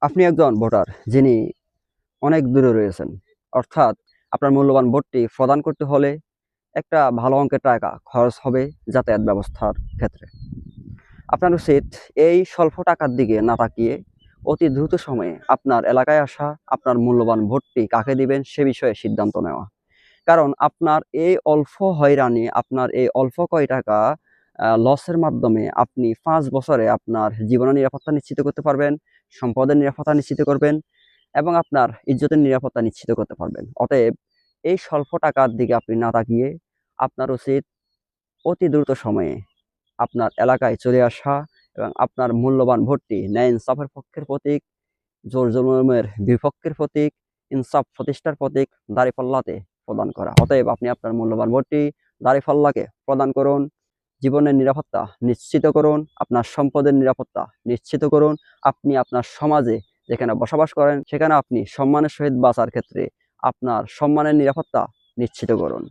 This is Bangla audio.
আপনি একজন ভোটার যিনি অনেক দূরে রয়েছেন। অর্থাৎ আপনার মূল্যবান ভোটটি প্রদান করতে হলে একটা ভালো অঙ্কের টাকা খরচ হবে যাতায়াত ব্যবস্থার ক্ষেত্রে। আপনার উচিত এই স্বল্প টাকার দিকে না তাকিয়ে অতি দ্রুত সময়ে আপনার এলাকায় আসা, আপনার মূল্যবান ভোটটি কাকে দিবেন সে বিষয়ে সিদ্ধান্ত নেওয়া। কারণ আপনার এই অল্প হয়রানি, আপনার এই অল্প কয় টাকা লসের মাধ্যমে আপনি ৫ বছরে আপনার জীবনের নিরাপত্তা নিশ্চিত করতে পারবেন, সম্পদের নিরাপত্তা নিশ্চিত করবেন এবং আপনার ইজ্জতের নিরাপত্তা নিশ্চিত করতে পারবেন। অতএব এই স্বল্প টাকার দিকে আপনি না তাকিয়ে আপনার উচিত অতি দ্রুত সময়ে আপনার এলাকায় চলে আসা এবং আপনার মূল্যবান ভোটটি ন্যায় ইনসাফের পক্ষের প্রতীক, জোর-জুলুমের বিপক্ষের প্রতীক, ইনসাফ প্রতিষ্ঠার প্রতীক দাঁড়িপাল্লাতে প্রদান করা। অতএব আপনি আপনার মূল্যবান ভোটটি দাঁড়িপাল্লাকে প্রদান করুন। জীবনের নিরাপত্তা নিশ্চিত করুন, আপনার সম্পদের নিরাপত্তা নিশ্চিত করুন। আপনি আপনার সমাজে যেখানে বসবাস করেন সেখানে আপনি সম্মানের সহিত বাঁচার ক্ষেত্রে আপনার সম্মানের নিরাপত্তা নিশ্চিত করুন।